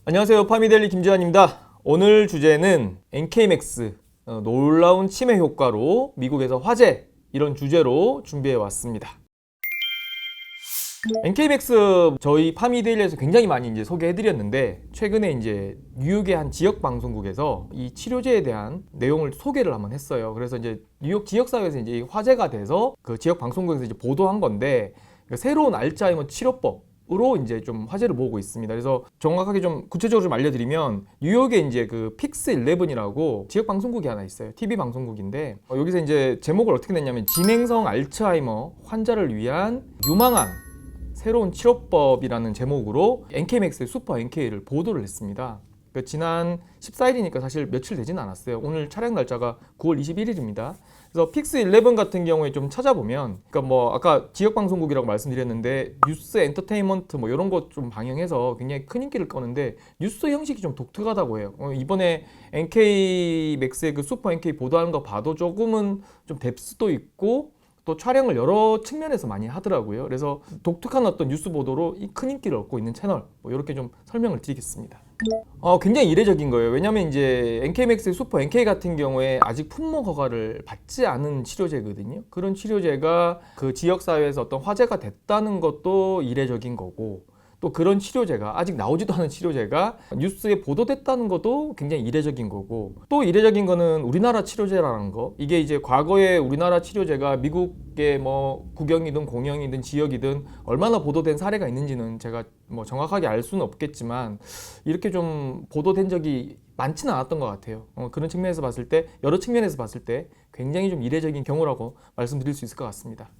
안녕하세요. 파미델리 김지환입니다. 오늘 주제는 NK맥스 놀라운 치매 효과로 미국에서 화제 이런 주제로 준비해 왔습니다. NK맥스 저희 파미데일리에서 굉장히 많이 이제 소개해드렸는데 최근에 이제 뉴욕의 한 지역 방송국에서 이 치료제에 대한 내용을 소개를 한번 했어요. 그래서 이제 뉴욕 지역사회에서 이제 화제가 돼서 그 지역 방송국에서 이제 보도한 건데 새로운 알츠하이머 치료법으로 이제 좀 화제를 모으고 있습니다. 그래서 정확하게 좀 구체적으로 좀 알려드리면 뉴욕에 이제 그 픽스 11이라고 지역 방송국이 하나 있어요. TV 방송국인데 여기서 이제 제목을 어떻게 냈냐면 진행성 알츠하이머 환자를 위한 유망한 새로운 치료법이라는 제목으로 NK맥스의 슈퍼 NK를 보도를 했습니다. 그러니까 지난 14일이니까 사실 며칠 되진 않았어요. 오늘 촬영 날짜가 9월 21일입니다. 그래서 픽스 11 같은 경우에 좀 찾아보면, 그러니까 뭐 아까 지역 방송국이라고 말씀드렸는데 뉴스 엔터테인먼트 뭐 이런 거 좀 방영해서 굉장히 큰 인기를 끄는데 뉴스 형식이 좀 독특하다고 해요. 이번에 NK맥스의 그 슈퍼 NK 보도하는 거 봐도 조금은 좀 뎁스도 있고 또 촬영을 여러 측면에서 많이 하더라고요. 그래서 독특한 어떤 뉴스 보도로 큰 인기를 얻고 있는 채널, 뭐 이렇게 좀 설명을 드리겠습니다. 굉장히 이례적인 거예요. 왜냐면 이제 NK맥스의 슈퍼 NK 같은 경우에 아직 품목 허가를 받지 않은 치료제거든요. 그런 치료제가 그 지역사회에서 어떤 화제가 됐다는 것도 이례적인 거고, 또 그런 치료제가 아직 나오지도 않은 치료제가 뉴스에 보도됐다는 것도 굉장히 이례적인 거고, 또 이례적인 거는 우리나라 치료제라는 거. 이게 이제 과거에 우리나라 치료제가 미국의 뭐 국영이든 공영이든 지역이든 얼마나 보도된 사례가 있는지는 제가 뭐 정확하게 알 수는 없겠지만 이렇게 좀 보도된 적이 많지는 않았던 것 같아요. 그런 측면에서 봤을 때, 여러 측면에서 봤을 때 굉장히 좀 이례적인 경우라고 말씀드릴 수 있을 것 같습니다.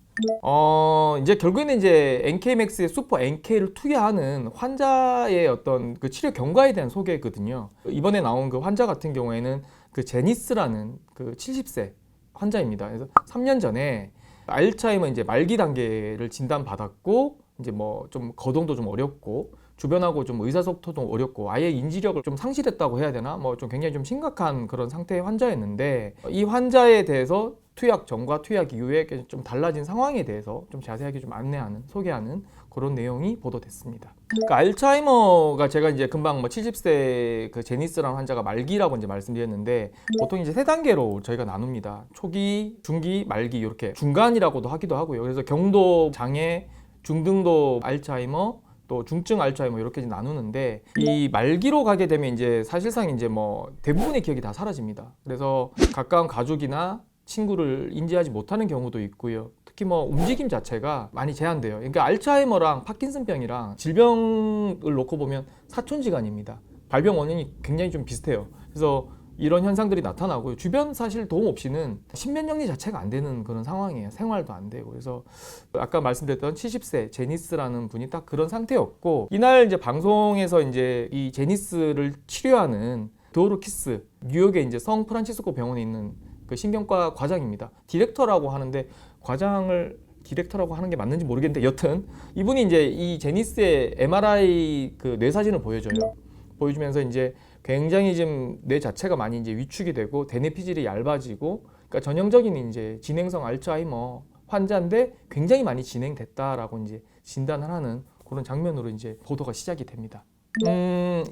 이제 결국에는 이제 NK맥스의 슈퍼 NK를 투여하는 환자의 어떤 그 치료 경과에 대한 소개거든요. 이번에 나온 그 환자 같은 경우에는 그 제니스라는 그 70세 환자입니다. 그래서 3년 전에 알츠하이머 이제 말기 단계를 진단받았고, 이제 뭐 좀 거동도 좀 어렵고 주변하고 좀 의사소통도 어렵고 아예 인지력을 좀 상실했다고 해야 되나? 뭐 좀 굉장히 좀 심각한 그런 상태의 환자였는데, 이 환자에 대해서 투약 전과 투약 이후에 좀 달라진 상황에 대해서 좀 자세하게 좀 안내하는, 소개하는 그런 내용이 보도됐습니다. 그러니까 알츠하이머가 제가 이제 금방 뭐 70세 그 제니스라는 환자가 말기라고 이제 말씀드렸는데, 보통 이제 세 단계로 저희가 나눕니다. 초기, 중기, 말기 이렇게 중간이라고도 하기도 하고요. 그래서 경도 장애, 중등도 알츠하이머, 또 중증 알츠하이머 이렇게 나누는데, 이 말기로 가게 되면 이제 사실상 이제 뭐 대부분의 기억이 다 사라집니다. 그래서 가까운 가족이나 친구를 인지하지 못하는 경우도 있고요. 특히 뭐 움직임 자체가 많이 제한돼요. 그러니까 알츠하이머랑 파킨슨병이랑 질병을 놓고 보면 사촌지간입니다. 발병 원인이 굉장히 좀 비슷해요. 그래서 이런 현상들이 나타나고요. 주변 사실 도움 없이는 신변 정리 자체가 안 되는 그런 상황이에요. 생활도 안 되고. 그래서 아까 말씀드렸던 70세 제니스라는 분이 딱 그런 상태였고, 이날 이제 방송에서 이제 이 제니스를 치료하는 도르키스, 뉴욕의 이제 성 프란치스코 병원에 있는 그 신경과 과장입니다. 디렉터라고 하는데, 과장을 디렉터라고 하는 게 맞는지 모르겠는데 여튼 이분이 이제 이 제니스의 MRI 그 뇌 사진을 보여줘요. 보여주면서 이제 굉장히 지금 뇌 자체가 많이 이제 위축이 되고 대뇌 피질이 얇아지고, 그러니까 전형적인 이제 진행성 알츠하이머 환자인데 굉장히 많이 진행됐다라고 이제 진단을 하는 그런 장면으로 이제 보도가 시작이 됩니다.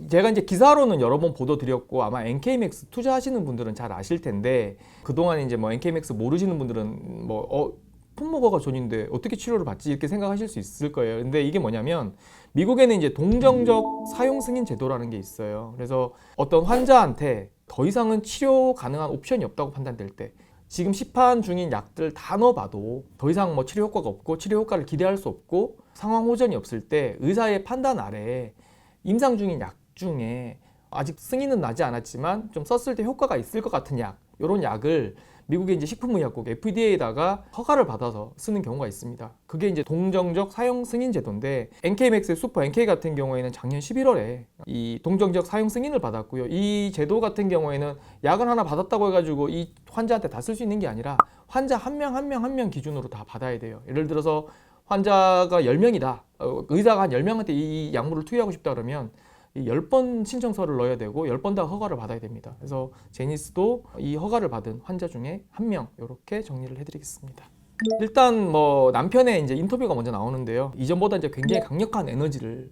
제가 이제 기사로는 여러 번 보도 드렸고, 아마 NK맥스 투자하시는 분들은 잘 아실 텐데, 그동안 이제 뭐 NK맥스 모르시는 분들은 뭐 품목허가 존인데 어떻게 치료를 받지 이렇게 생각하실 수 있을 거예요. 근데 이게 뭐냐면 미국에는 이제 동정적 사용 승인 제도라는 게 있어요. 그래서 어떤 환자한테 더 이상은 치료 가능한 옵션이 없다고 판단될 때, 지금 시판 중인 약들 다 넣어봐도 더 이상 뭐 치료 효과가 없고 치료 효과를 기대할 수 없고 상황 호전이 없을 때, 의사의 판단 아래 임상 중인 약 중에 아직 승인은 나지 않았지만 좀 썼을 때 효과가 있을 것 같은 약, 이런 약을 미국의 이제 식품의약국 FDA에다가 허가를 받아서 쓰는 경우가 있습니다. 그게 이제 동정적 사용 승인 제도인데, NK맥스의 슈퍼 NK 같은 경우에는 작년 11월에 이 동정적 사용 승인을 받았고요. 이 제도 같은 경우에는 약을 하나 받았다고 해가지고 이 환자한테 다 쓸 수 있는 게 아니라 환자 한 명 한 명 한 명 기준으로 다 받아야 돼요. 예를 들어서 환자가 10명이다. 의사가 한 10명한테 이 약물을 투여하고 싶다 그러면 10번 신청서를 넣어야 되고 10번 다 허가를 받아야 됩니다. 그래서 제니스도 이 허가를 받은 환자 중에 한 명, 이렇게 정리를 해드리겠습니다. 일단 뭐 남편의 이제 인터뷰가 먼저 나오는데요. 이전보다 이제 굉장히 강력한 에너지를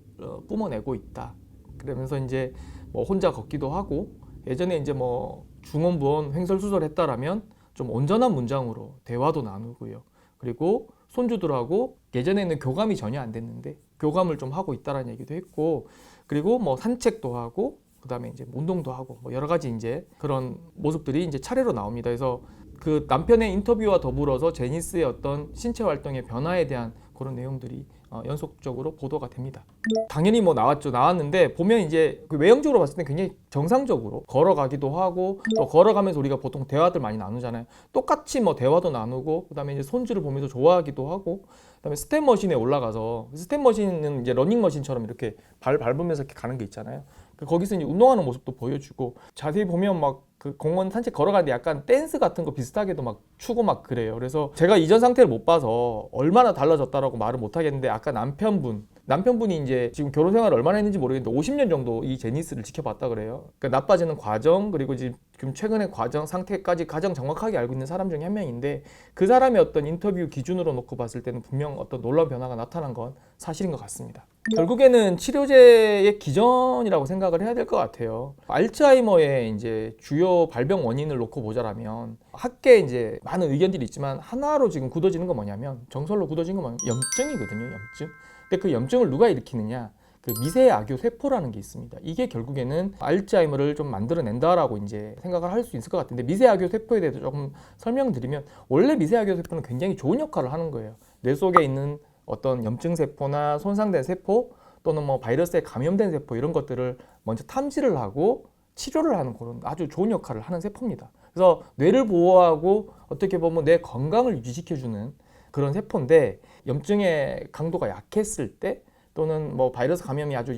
뿜어내고 있다. 그러면서 이제 뭐 혼자 걷기도 하고 예전에 이제 뭐 중언부언 횡설수설했다라면 좀 온전한 문장으로 대화도 나누고요. 그리고 손주들하고 예전에는 교감이 전혀 안 됐는데 교감을 좀 하고 있다라는 얘기도 했고, 그리고 뭐 산책도 하고 그다음에 이제 운동도 하고 뭐 여러 가지 이제 그런 모습들이 이제 차례로 나옵니다. 그래서 그 남편의 인터뷰와 더불어서 제니스의 어떤 신체 활동의 변화에 대한 그런 내용들이 연속적으로 보도가 됩니다. 당연히 뭐 나왔는데 보면 이제 그 외형적으로 봤을 때 굉장히 정상적으로 걸어가기도 하고, 또 걸어가면서 우리가 보통 대화들 많이 나누잖아요. 똑같이 뭐 대화도 나누고, 그다음에 이제 손주를 보면서 좋아하기도 하고, 그다음에 스텝 머신에 올라가서, 스텝 머신은 이제 러닝 머신처럼 이렇게 발 밟으면서 이렇게 가는 게 있잖아요. 거기서 이제 운동하는 모습도 보여주고, 자세히 보면 막 그 공원 산책 걸어가는데 약간 댄스 같은 거 비슷하게도 막 추고 막 그래요. 그래서 제가 이전 상태를 못 봐서 얼마나 달라졌다라고 말을 못 하겠는데, 아까 남편분이 이제 지금 결혼 생활을 얼마나 했는지 모르겠는데 50년 정도 이 제니스를 지켜봤다 그래요. 그러니까 나빠지는 과정, 그리고 지금 최근의 과정 상태까지 가장 정확하게 알고 있는 사람 중에 한 명인데, 그 사람의 어떤 인터뷰 기준으로 놓고 봤을 때는 분명 어떤 놀라운 변화가 나타난 건 사실인 것 같습니다. 결국에는 치료제의 기전이라고 생각을 해야 될 것 같아요. 알츠하이머의 이제 주요 발병 원인을 놓고 보자라면 학계에 이제 많은 의견들이 있지만 하나로 지금 굳어지는 건 뭐냐면, 정설로 굳어진 건 뭐냐면 염증이거든요. 염증. 근데 그 염증을 누가 일으키느냐? 그 미세악교 세포라는 게 있습니다. 이게 결국에는 알츠하이머를 좀 만들어낸다라고 이제 생각을 할 수 있을 것 같은데, 미세악교 세포에 대해서 조금 설명드리면, 원래 미세악교 세포는 굉장히 좋은 역할을 하는 거예요. 뇌 속에 있는 어떤 염증 세포나 손상된 세포, 또는 뭐 바이러스에 감염된 세포, 이런 것들을 먼저 탐지를 하고 치료를 하는 그런 아주 좋은 역할을 하는 세포입니다. 그래서 뇌를 보호하고 어떻게 보면 뇌 건강을 유지시켜주는 그런 세포인데, 염증의 강도가 약했을 때, 또는 뭐 바이러스 감염이 아주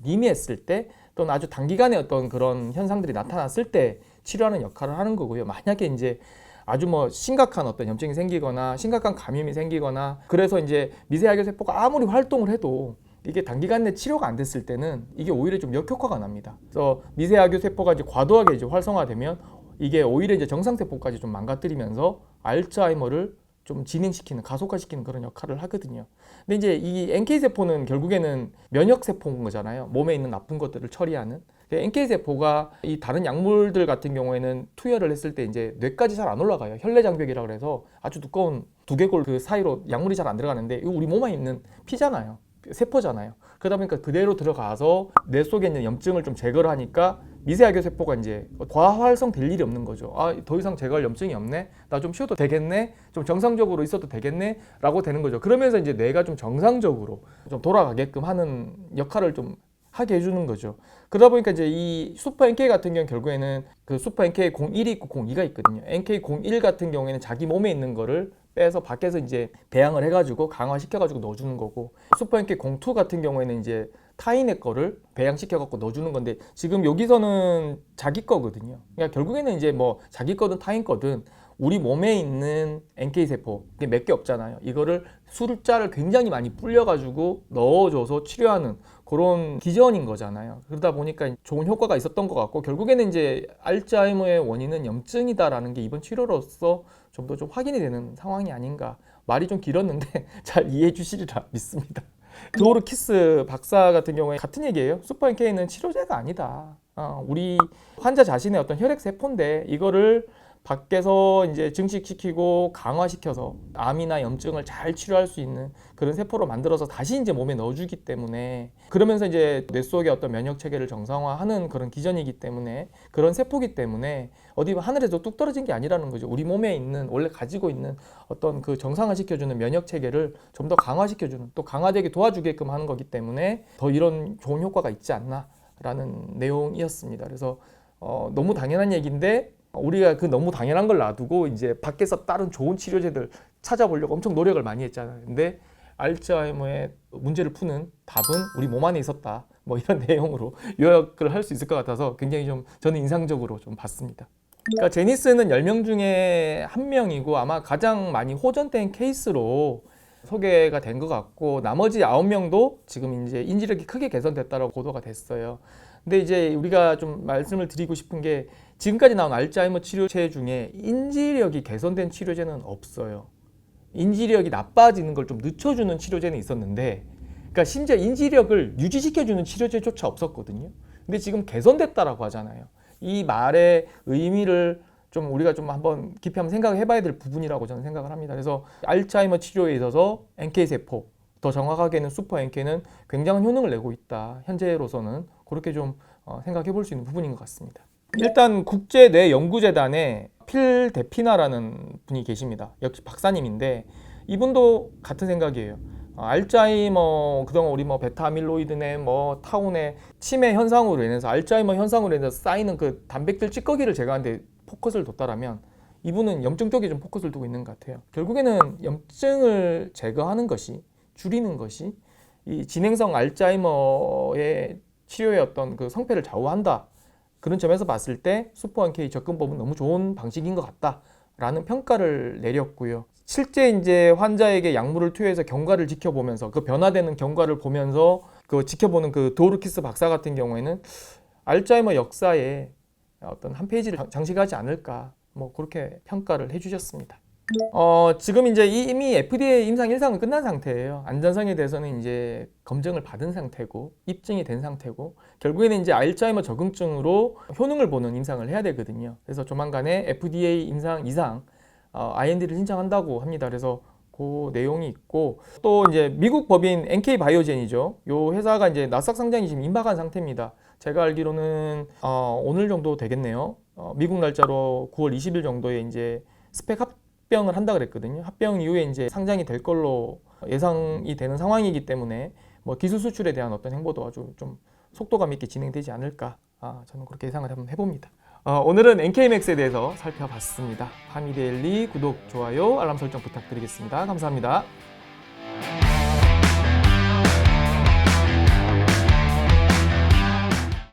미미했을 때, 또는 아주 단기간에 어떤 그런 현상들이 나타났을 때 치료하는 역할을 하는 거고요. 만약에 이제 아주 뭐 심각한 어떤 염증이 생기거나 심각한 감염이 생기거나, 그래서 이제 미세하교 세포가 아무리 활동을 해도 이게 단기간 내 치료가 안 됐을 때는 이게 오히려 좀 역효과가 납니다. 그래서 미세하교 세포가 이제 과도하게 이제 활성화되면 이게 오히려 이제 정상 세포까지 좀 망가뜨리면서 알츠하이머를 좀 진행시키는, 가속화시키는 그런 역할을 하거든요. 근데 이제 이 NK 세포는 결국에는 면역 세포인 거잖아요. 몸에 있는 나쁜 것들을 처리하는. NK 세포가 이 다른 약물들 같은 경우에는 투여를 했을 때 이제 뇌까지 잘 안 올라가요. 혈내장벽이라 그래서 아주 두꺼운 두개골 그 사이로 약물이 잘 안 들어가는데, 이거 우리 몸에 있는 피잖아요. 세포잖아요. 그러다 보니까 그대로 들어가서 뇌 속에 있는 염증을 좀 제거를 하니까 미세하교 세포가 이제 과활성될 일이 없는 거죠. 아, 더 이상 제거할 염증이 없네. 나 좀 쉬어도 되겠네. 좀 정상적으로 있어도 되겠네. 라고 되는 거죠. 그러면서 이제 뇌가 좀 정상적으로 좀 돌아가게끔 하는 역할을 좀 하게 해주는 거죠. 그러다 보니까 이제 이 슈퍼 NK 같은 경우는 결국에는 그 슈퍼 NK 01이 있고 02가 있거든요. NK 01 같은 경우에는 자기 몸에 있는 거를 빼서 밖에서 이제 배양을 해가지고 강화시켜가지고 넣어주는 거고, 슈퍼 NK 02 같은 경우에는 이제 타인의 거를 배양시켜갖고 넣어주는 건데, 지금 여기서는 자기 거거든요. 그러니까 결국에는 이제 뭐 자기 거든 타인 거든 우리 몸에 있는 NK세포 몇 개 없잖아요. 이거를 숫자를 굉장히 많이 불려가지고 넣어줘서 치료하는 그런 기전인 거잖아요. 그러다 보니까 좋은 효과가 있었던 것 같고, 결국에는 이제 알츠하이머의 원인은 염증이다라는 게 이번 치료로서 좀 더 좀 확인이 되는 상황이 아닌가. 말이 좀 길었는데 잘 이해해 주시리라 믿습니다. 드오르 키스 박사 같은 경우에 같은 얘기예요. 슈퍼 NK는 치료제가 아니다. 우리 환자 자신의 어떤 혈액 세포인데 이거를 밖에서 이제 증식시키고 강화시켜서 암이나 염증을 잘 치료할 수 있는 그런 세포로 만들어서 다시 이제 몸에 넣어주기 때문에, 그러면서 이제 뇌 속의 어떤 면역 체계를 정상화하는 그런 기전이기 때문에, 그런 세포기 때문에 어디 하늘에서 뚝 떨어진 게 아니라는 거죠. 우리 몸에 있는 원래 가지고 있는 어떤 그 정상화시켜주는 면역 체계를 좀 더 강화시켜주는, 또 강화되게 도와주게끔 하는 거기 때문에 더 이런 좋은 효과가 있지 않나라는 내용이었습니다. 그래서 너무 당연한 얘기인데, 우리가 그 너무 당연한 걸 놔두고 이제 밖에서 다른 좋은 치료제들 찾아보려고 엄청 노력을 많이 했잖아요. 근데 알츠하이머의 문제를 푸는 답은 우리 몸 안에 있었다. 뭐 이런 내용으로 요약을 할 수 있을 것 같아서 굉장히 좀 저는 인상적으로 좀 봤습니다. 그러니까 제니스는 10명 중에 1명이고 아마 가장 많이 호전된 케이스로 소개가 된 것 같고, 나머지 9명도 지금 이제 인지력이 크게 개선됐다고 보도가 됐어요. 근데 이제 우리가 좀 말씀을 드리고 싶은 게, 지금까지 나온 알츠하이머 치료제 중에 인지력이 개선된 치료제는 없어요. 인지력이 나빠지는 걸 좀 늦춰주는 치료제는 있었는데, 그러니까 심지어 인지력을 유지시켜주는 치료제조차 없었거든요. 근데 지금 개선됐다라고 하잖아요. 이 말의 의미를 좀 우리가 좀 한번 깊이 한번 생각을 해봐야 될 부분이라고 저는 생각을 합니다. 그래서 알츠하이머 치료에 있어서 NK세포, 더 정확하게는 슈퍼 NK는 굉장한 효능을 내고 있다. 현재로서는 그렇게 좀 생각해 볼 수 있는 부분인 것 같습니다. 일단 국제뇌연구재단에 필 데피나라는 분이 계십니다. 역시 박사님인데 이분도 같은 생각이에요. 알츠하이머 그동안 우리 뭐 베타 아밀로이드네 뭐 타우네 치매 현상으로 인해서 알츠하이머 현상으로 인해서 쌓이는 그 단백질 찌꺼기를 제거하는데 포커스를 뒀다라면 이분은 염증 쪽에 좀 포커스를 두고 있는 것 같아요. 결국에는 염증을 제거하는 것이 줄이는 것이 이 진행성 알츠하이머의 치료의 어떤 그 성패를 좌우한다. 그런 점에서 봤을 때 슈퍼 NK 접근법은 너무 좋은 방식인 것 같다라는 평가를 내렸고요. 실제 이제 환자에게 약물을 투여해서 경과를 지켜보면서 그 변화되는 경과를 보면서 그 지켜보는 그 도르키스 박사 같은 경우에는 알츠하이머 역사에 어떤 한 페이지를 장식하지 않을까 뭐 그렇게 평가를 해주셨습니다. 지금 이제 이미 FDA 임상 1상은 끝난 상태예요. 안전성에 대해서는 이제 검증을 받은 상태고 입증이 된 상태고 결국에는 이제 알츠하이머 적응증으로 효능을 보는 임상을 해야 되거든요. 그래서 조만간에 FDA 임상 2상 IND를 신청한다고 합니다. 그래서 그 내용이 있고 또 이제 미국 법인 NK 바이오젠이죠. 요 회사가 이제 나스닥 상장이 지금 임박한 상태입니다. 제가 알기로는 오늘 정도 되겠네요. 미국 날짜로 9월 20일 정도에 이제 스펙 합병을 한다 그랬거든요. 합병 이후에 이제 상장이 될 걸로 예상이 되는 상황이기 때문에 뭐 기술 수출에 대한 어떤 행보도 아주 좀 속도감 있게 진행되지 않을까. 저는 그렇게 예상을 한번 해봅니다. 오늘은 NK맥스에 대해서 살펴봤습니다. 파미데일리 구독, 좋아요, 알람 설정 부탁드리겠습니다. 감사합니다.